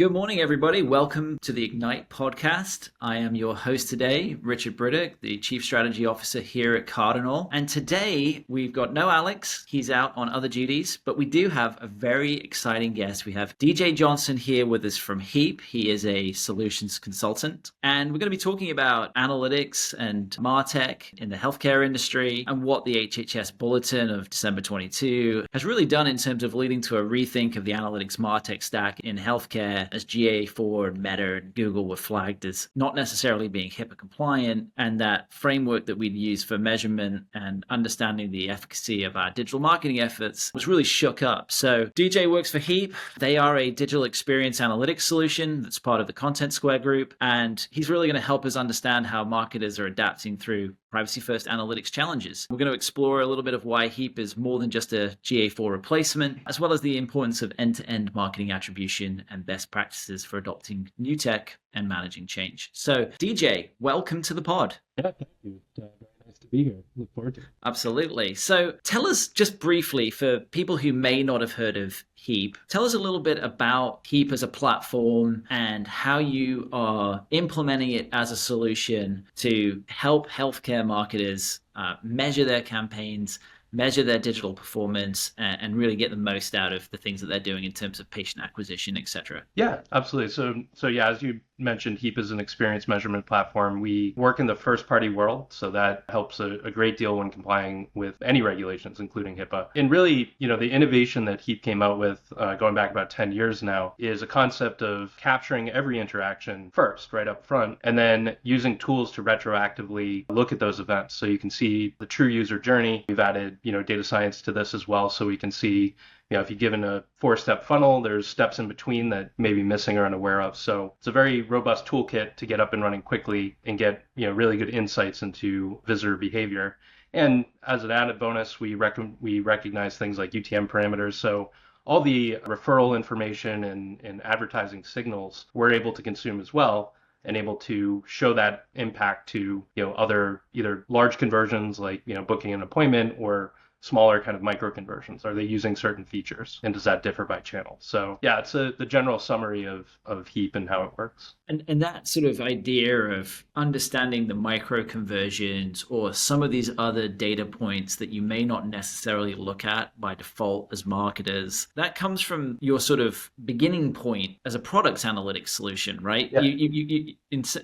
Good morning, everybody. Welcome to the Ignite podcast. I am your host today, Richard Briddock, the Chief Strategy Officer here at Cardinal. And today we've got no Alex. He's out on other duties, but we do have a very exciting guest. We have DJ Johnson here with us from Heap. He is a solutions consultant. And we're going to be talking about analytics and MarTech in the healthcare industry and what the HHS Bulletin of December 22 has really done in terms of leading to a rethink of the analytics MarTech stack in healthcare, as GA4 and Meta and Google were flagged as not necessarily being HIPAA compliant, and that framework that we'd use for measurement and understanding the efficacy of our digital marketing efforts was really shook up. So DJ works for Heap. They are a digital experience analytics solution that's part of the Content Square group, and he's really going to help us understand how marketers are adapting through privacy-first analytics challenges. We're going to explore a little bit of why Heap is more than just a GA4 replacement, as well as the importance of end-to-end marketing attribution and best practices for adopting new tech and managing change. So, DJ, welcome to the pod. Yeah, thank you. Very nice to be here. Look forward to it. Absolutely. So tell us just briefly, for people who may not have heard of Heap, tell us a little bit about Heap as a platform and how you are implementing it as a solution to help healthcare marketers measure their campaigns, measure their digital performance, and really get the most out of the things that they're doing in terms of patient acquisition, etc. Yeah, absolutely. So yeah, as you mentioned, Heap is an experience measurement platform. We work in the first party world, so that helps a great deal when complying with any regulations, including HIPAA. And really, the innovation that Heap came out with going back about 10 years now is a concept of capturing every interaction first, right up front, and then using tools to retroactively look at those events. So you can see the true user journey. We've added, data science to this as well, so we can see if you've given a 4-step funnel, there's steps in between that may be missing or unaware of. So it's a very robust toolkit to get up and running quickly and get, really good insights into visitor behavior. And as an added bonus, we recognize things like UTM parameters. So all the referral information and advertising signals we're able to consume as well, and able to show that impact to, other either large conversions like, booking an appointment, or smaller kind of micro conversions. Are they using certain features, and does that differ by channel? So yeah, it's the general summary of Heap and how it works. And that sort of idea of understanding the micro conversions or some of these other data points that you may not necessarily look at by default as marketers, that comes from your sort of beginning point as a products analytics solution, right? Yeah.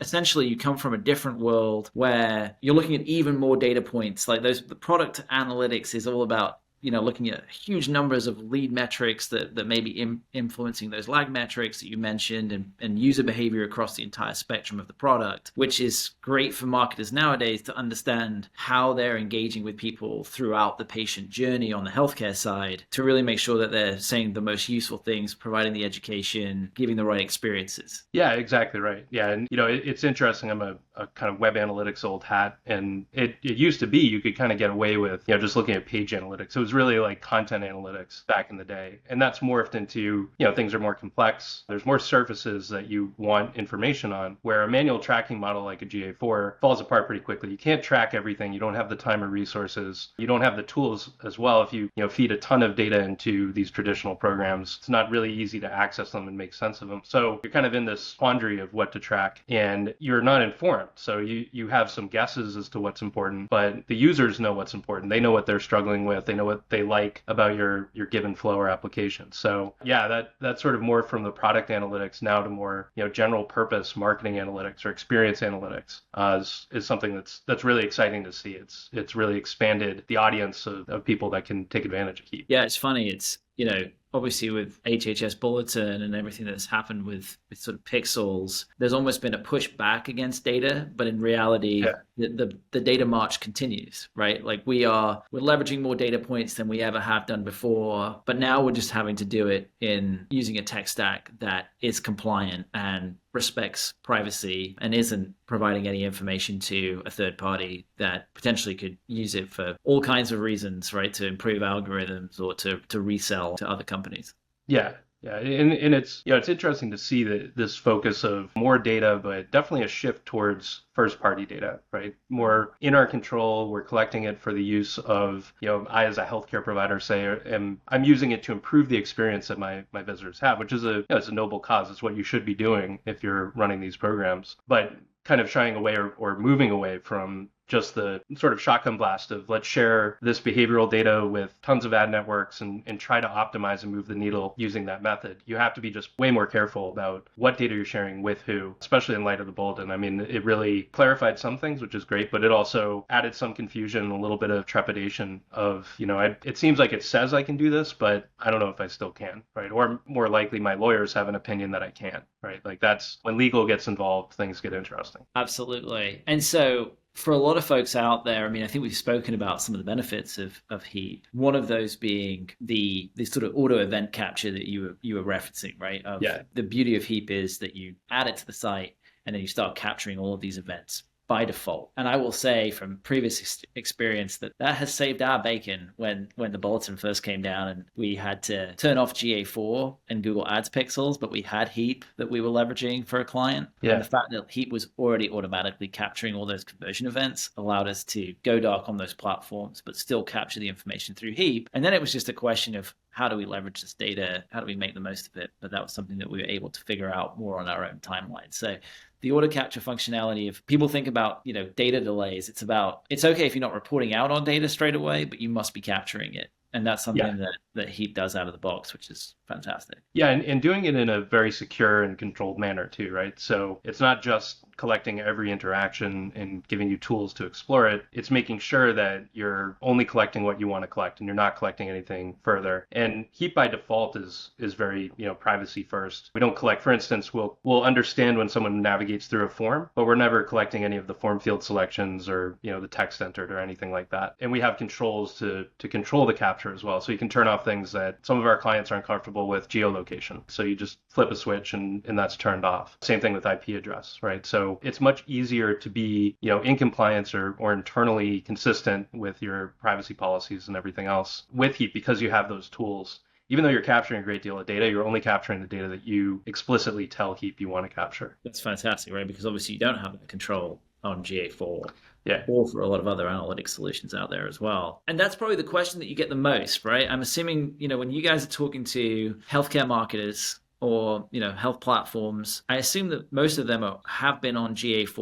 Essentially, you come from a different world where you're looking at even more data points. Like the product analytics is all about looking at huge numbers of lead metrics that may be influencing those lag metrics that you mentioned, and user behavior across the entire spectrum of the product, which is great for marketers nowadays to understand how they're engaging with people throughout the patient journey on the healthcare side to really make sure that they're saying the most useful things, providing the education, giving the right experiences. Yeah, exactly right. Yeah, and it's interesting. I'm a kind of web analytics old hat, and it used to be you could kind of get away with just looking at page analytics. It was really like content analytics back in the day, and that's morphed into things are more complex. There's more surfaces that you want information on, where a manual tracking model like a GA4 falls apart pretty quickly. You can't track everything. You don't have the time or resources. You don't have the tools as well. If you feed a ton of data into these traditional programs, it's not really easy to access them and make sense of them. So you're kind of in this quandary of what to track, and you're not informed. So you have some guesses as to what's important, but the users know what's important. They know what they're struggling with. They know what they like about your given flow or application. So yeah, that's sort of more from the product analytics now to more general purpose marketing analytics or experience analytics is something that's really exciting to see. It's really expanded the audience of people that can take advantage of Heap. Yeah, it's funny. It's obviously with HHS Bulletin and everything that's happened with sort of pixels, there's almost been a push back against data, but in reality, the data march continues, right? Like we're leveraging more data points than we ever have done before, but now we're just having to do it in using a tech stack that is compliant and respects privacy and isn't providing any information to a third party that potentially could use it for all kinds of reasons, right? To improve algorithms or to resell to other companies. Yeah, Yeah, and it's it's interesting to see that this focus of more data, but definitely a shift towards first party data, right? More in our control. We're collecting it for the use of, I as a healthcare provider say, I'm using it to improve the experience that my visitors have, which is it's a noble cause. It's what you should be doing if you're running these programs. But kind of shying away or moving away from just the sort of shotgun blast of let's share this behavioral data with tons of ad networks and try to optimize and move the needle using that method. You have to be just way more careful about what data you're sharing with who, especially in light of the bulletin. I mean, it really clarified some things, which is great, but it also added some confusion, a little bit of trepidation of, it seems like it says I can do this, but I don't know if I still can, right? Or more likely my lawyers have an opinion that I can't, right? Like that's when legal gets involved, things get interesting. Absolutely. And so for a lot of folks out there, I mean, I think we've spoken about some of the benefits of Heap. One of those being the sort of auto event capture that you were referencing, right? The beauty of Heap is that you add it to the site and then you start capturing all of these events by default. And I will say from previous experience that has saved our bacon when the bulletin first came down and we had to turn off GA4 and Google Ads pixels, but we had Heap that we were leveraging for a client. Yeah. And the fact that Heap was already automatically capturing all those conversion events allowed us to go dark on those platforms, but still capture the information through Heap. And then it was just a question of how do we leverage this data? How do we make the most of it? But that was something that we were able to figure out more on our own timeline. So the auto capture functionality, if people think about, data delays, it's okay if you're not reporting out on data straight away, but you must be capturing it. And that's something that Heap does out of the box, which is fantastic. Yeah, and doing it in a very secure and controlled manner too, right? So it's not just collecting every interaction and giving you tools to explore it. It's making sure that you're only collecting what you want to collect and you're not collecting anything further. And Heap by default is very, privacy first. We don't collect, for instance, we'll understand when someone navigates through a form, but we're never collecting any of the form field selections or, the text entered or anything like that. And we have controls to control the capture as well. So you can turn off things that some of our clients aren't comfortable with geolocation. So you just flip a switch and that's turned off. Same thing with IP address, right? So it's much easier to be, in compliance or internally consistent with your privacy policies and everything else with Heap because you have those tools. Even though you're capturing a great deal of data, you're only capturing the data that you explicitly tell Heap you want to capture. That's fantastic, right? Because obviously you don't have that control on GA4. Yeah. Or for a lot of other analytics solutions out there as well. And that's probably the question that you get the most, right? I'm assuming, when you guys are talking to healthcare marketers or, health platforms, I assume that most of them have been on GA4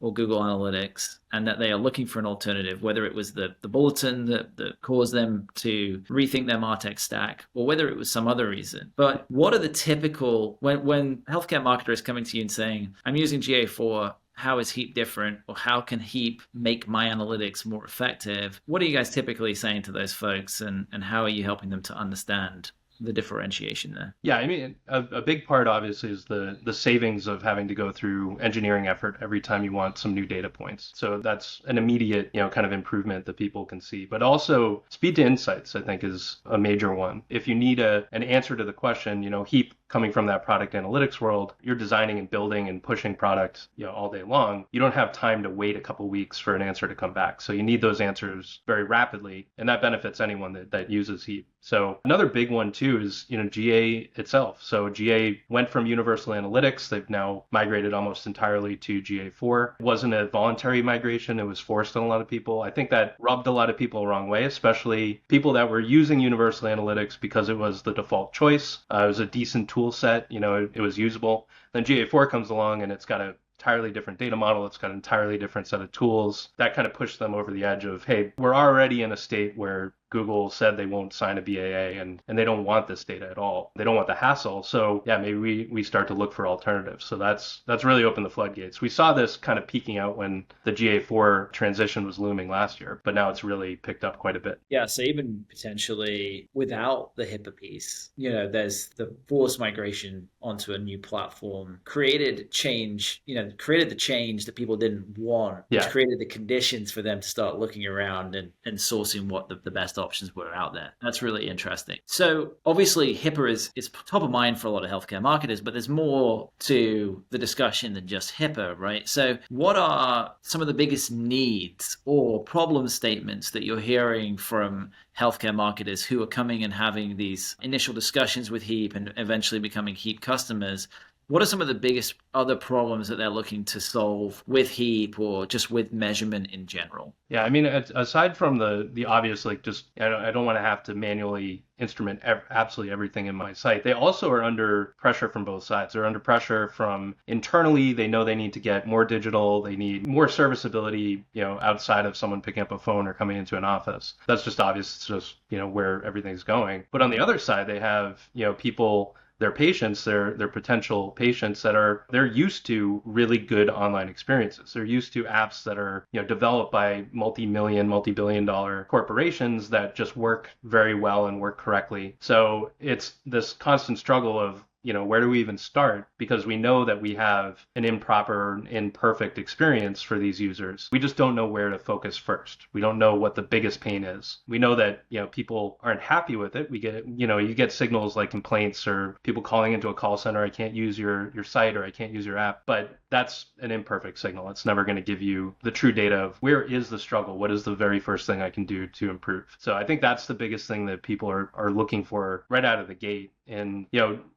or Google Analytics and that they are looking for an alternative, whether it was the bulletin that caused them to rethink their MarTech stack or whether it was some other reason. But what are the typical, when healthcare marketer is coming to you and saying, I'm using GA4, how is Heap different, or how can Heap make my analytics more effective? What are you guys typically saying to those folks, and how are you helping them to understand the differentiation there? Yeah, I mean, a big part obviously is the savings of having to go through engineering effort every time you want some new data points. So that's an immediate, kind of improvement that people can see. But also speed to insights, I think, is a major one. If you need an answer to the question, Heap coming from that product analytics world, you're designing and building and pushing product, all day long. You don't have time to wait a couple weeks for an answer to come back. So you need those answers very rapidly, and that benefits anyone that uses Heap. So another big one too is, GA itself. So GA went from Universal Analytics. They've now migrated almost entirely to GA4. It wasn't a voluntary migration. It was forced on a lot of people. I think that rubbed a lot of people the wrong way, especially people that were using Universal Analytics because it was the default choice. It was a decent tool set, it was usable. Then GA4 comes along and it's got a entirely different data model. It's got an entirely different set of tools that kind of pushed them over the edge of, hey, we're already in a state where Google said they won't sign a BAA and they don't want this data at all. They don't want the hassle. So yeah, maybe we start to look for alternatives. So that's really opened the floodgates. We saw this kind of peaking out when the GA4 transition was looming last year, but now it's really picked up quite a bit. Yeah, so even potentially without the HIPAA piece, there's the forced migration onto a new platform, created the change that people didn't want, which created the conditions for them to start looking around and sourcing what the best best options were out there. That's really interesting. So obviously HIPAA is top of mind for a lot of healthcare marketers, but there's more to the discussion than just HIPAA, right? So what are some of the biggest needs or problem statements that you're hearing from healthcare marketers who are coming and having these initial discussions with Heap and eventually becoming Heap customers? What are some of the biggest other problems that they're looking to solve with Heap or just with measurement in general? Yeah, I mean, aside from the obvious, like just I don't want to have to manually instrument absolutely everything in my site. They also are under pressure from both sides. They're under pressure from internally. They know they need to get more digital. They need more serviceability, outside of someone picking up a phone or coming into an office. That's just obvious. It's just, where everything's going. But on the other side, they have, people, their patients, their potential patients they're used to really good online experiences. They're used to apps that are, developed by multi-billion dollar corporations that just work very well and work correctly. So it's this constant struggle of, where do we even start? Because we know that we have an improper, imperfect experience for these users. We just don't know where to focus first. We don't know what the biggest pain is. We know that, people aren't happy with it. We get, you get signals like complaints or people calling into a call center, I can't use your site or I can't use your app. But that's an imperfect signal. It's never going to give you the true data of where is the struggle? What is the very first thing I can do to improve? So I think that's the biggest thing that people are looking for right out of the gate. And,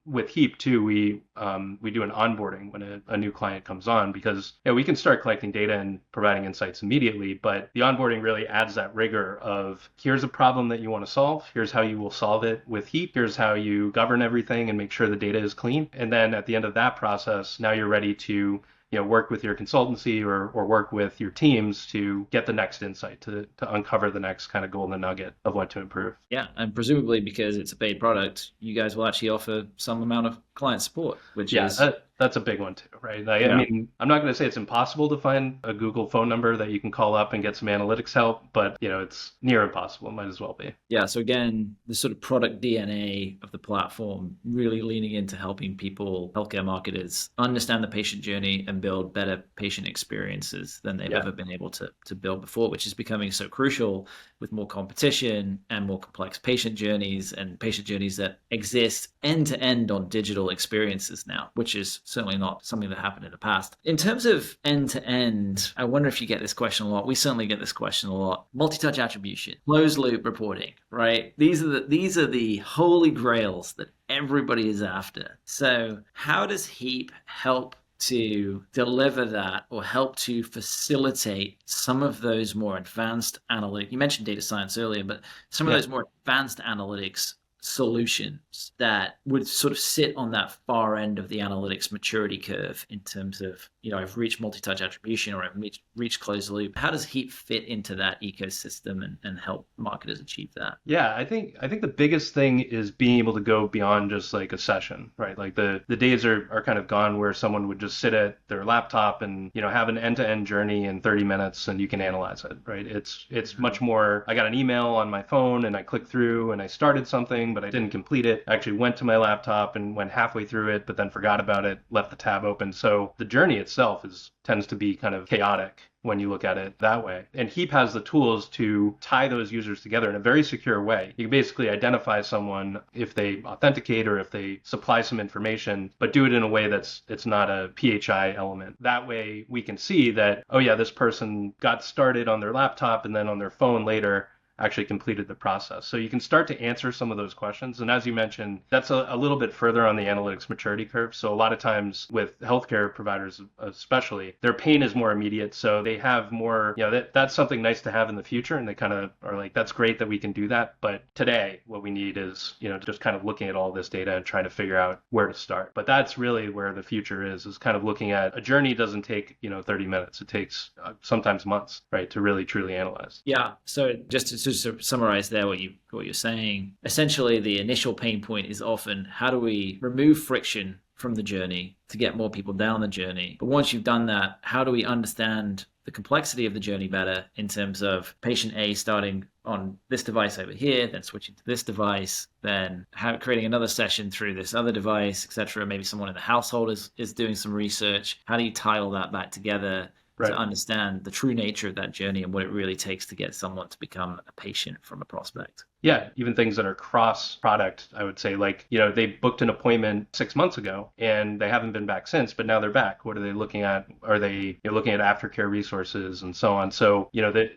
with Heap too, we do an onboarding when a new client comes on because, we can start collecting data and providing insights immediately, but the onboarding really adds that rigor of here's a problem that you want to solve. Here's how you will solve it with Heap. Here's how you govern everything and make sure the data is clean. And then at the end of that process, now you're ready to work with your consultancy or work with your teams to get the next insight, to uncover the next kind of golden nugget of what to improve. Yeah, and presumably because it's a paid product, you guys will actually offer some amount of client support, which is... That's a big one too, right? I mean, I'm not going to say it's impossible to find a Google phone number that you can call up and get some analytics help, but it's near impossible. It might as well be. Yeah. So again, the sort of product DNA of the platform really leaning into helping people, healthcare marketers, understand the patient journey and build better patient experiences than they've ever been able to build before, which is becoming so crucial with more competition and more complex patient journeys and patient journeys that exist end to end on digital experiences now, which is certainly not something that happened in the past. In terms of end-to-end, I wonder if you get this question a lot. We certainly get this question a lot. Multi-touch attribution, closed-loop reporting, right? These are the holy grails that everybody is after. So how does Heap help to deliver that or help to facilitate some of those more advanced analytics? You mentioned data science earlier, but some of those more advanced analytics solutions that would sort of sit on that far end of the analytics maturity curve in terms of, I've reached multi-touch attribution or I've reached closed loop. How does Heap fit into that ecosystem and help marketers achieve that? Yeah, I think the biggest thing is being able to go beyond just like a session, right? Like the days are kind of gone where someone would just sit at their laptop and, have an end-to-end journey in 30 minutes and you can analyze it, right? It's much more, I got an email on my phone and I clicked through and I started something, but I didn't complete it. I actually went to my laptop and went halfway through it, but then forgot about it, left the tab open. So the journey itself tends to be kind of chaotic when you look at it that way. And Heap has the tools to tie those users together in a very secure way. You can basically identify someone if they authenticate or if they supply some information, but do it in a way it's not a PHI element. That way we can see that, oh yeah, this person got started on their laptop and then on their phone later actually completed the process. So you can start to answer some of those questions. And as you mentioned, that's a little bit further on the analytics maturity curve. So a lot of times with healthcare providers, especially, their pain is more immediate. So they have more, that's something nice to have in the future. And they kind of are like, that's great that we can do that. But today, what we need is, just kind of looking at all this data and trying to figure out where to start. But that's really where the future is kind of looking at a journey doesn't take, 30 minutes. It takes sometimes months, right, to really truly analyze. Yeah. So just to summarize there what you're saying, essentially the initial pain point is often how do we remove friction from the journey to get more people down the journey. But once you've done that, how do we understand the complexity of the journey better in terms of patient A starting on this device over here, then switching to this device, then creating another session through this other device, etc. Maybe someone in the household is doing some research. How do you tie all that back together to understand the true nature of that journey and what it really takes to get someone to become a patient from a prospect. Yeah, even things that are cross product, I would say, like, they booked an appointment 6 months ago and they haven't been back since, but now they're back. What are they looking at? Are they looking at aftercare resources and so on? So,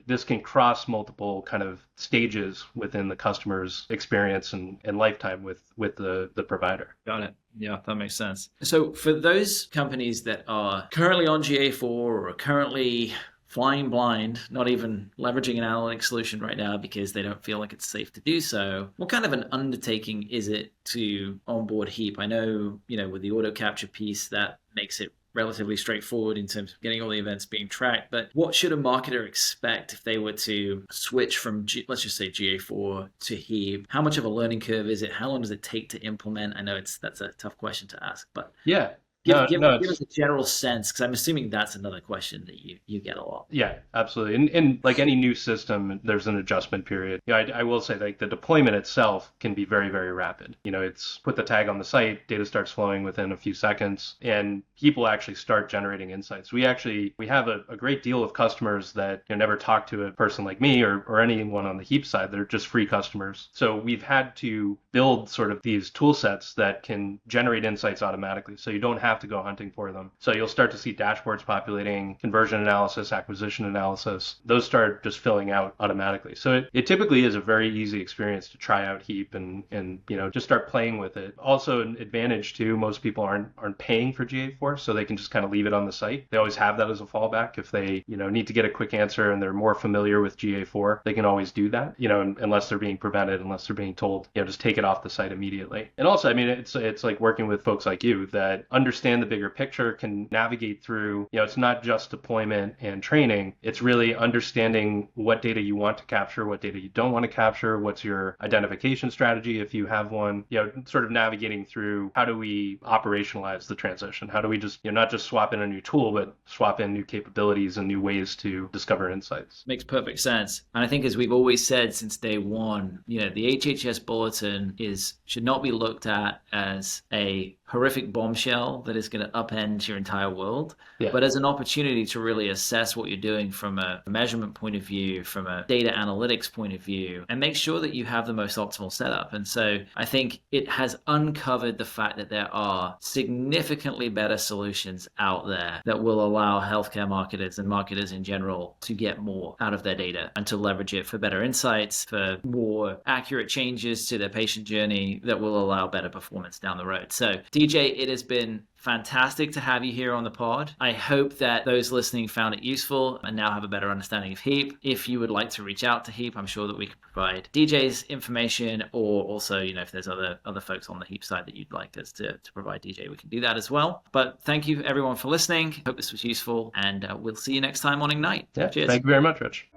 this can cross multiple kind of stages within the customer's experience and lifetime with the provider. Got it. Yeah, that makes sense. So for those companies that are currently on GA4 or are currently flying blind, not even leveraging an analytic solution right now because they don't feel like it's safe to do so, what kind of an undertaking is it to onboard Heap? I know, with the auto capture piece, that makes it relatively straightforward in terms of getting all the events being tracked. But what should a marketer expect if they were to switch from, let's just say, GA4 to Heap? How much of a learning curve is it? How long does it take to implement? I know that's a tough question to ask, but yeah. Give us a general sense, because I'm assuming that's another question that you get a lot. Yeah, absolutely. And like any new system, there's an adjustment period. I will say, like, the deployment itself can be very, very rapid. It's put the tag on the site, data starts flowing within a few seconds, and people actually start generating insights. We have a great deal of customers that never talk to a person like me or anyone on the Heap side. They're just free customers. So we've had to build sort of these tool sets that can generate insights automatically. So you don't have to go hunting for them. So you'll start to see dashboards populating, conversion analysis, acquisition analysis. Those start just filling out automatically. So it typically is a very easy experience to try out Heap and just start playing with it. Also, an advantage too, most people aren't paying for GA4, so they can just kind of leave it on the site. They always have that as a fallback. If they need to get a quick answer and they're more familiar with GA4, they can always do that. Unless they're being prevented, unless they're being told, just take it off the site immediately. And also, it's like working with folks like you that understand the bigger picture, can navigate through, it's not just deployment and training, it's really understanding what data you want to capture, what data you don't want to capture, what's your identification strategy if you have one, sort of navigating through how do we operationalize the transition? How do we just, not just swap in a new tool, but swap in new capabilities and new ways to discover insights? Makes perfect sense. And I think, as we've always said since day one, the HHS bulletin should not be looked at as a horrific bombshell that is going to upend your entire world, but as an opportunity to really assess what you're doing from a measurement point of view, from a data analytics point of view, and make sure that you have the most optimal setup. And so I think it has uncovered the fact that there are significantly better solutions out there that will allow healthcare marketers and marketers in general to get more out of their data and to leverage it for better insights, for more accurate changes to their patient journey that will allow better performance down the road. So DJ, it has been fantastic to have you here on the pod. I hope that those listening found it useful and now have a better understanding of Heap. If you would like to reach out to Heap, I'm sure that we can provide DJ's information, or also, if there's other folks on the Heap side that you'd like us to provide DJ, we can do that as well. But thank you everyone for listening. Hope this was useful, and we'll see you next time on Ignite. Yeah, cheers. Thank you very much, Rich.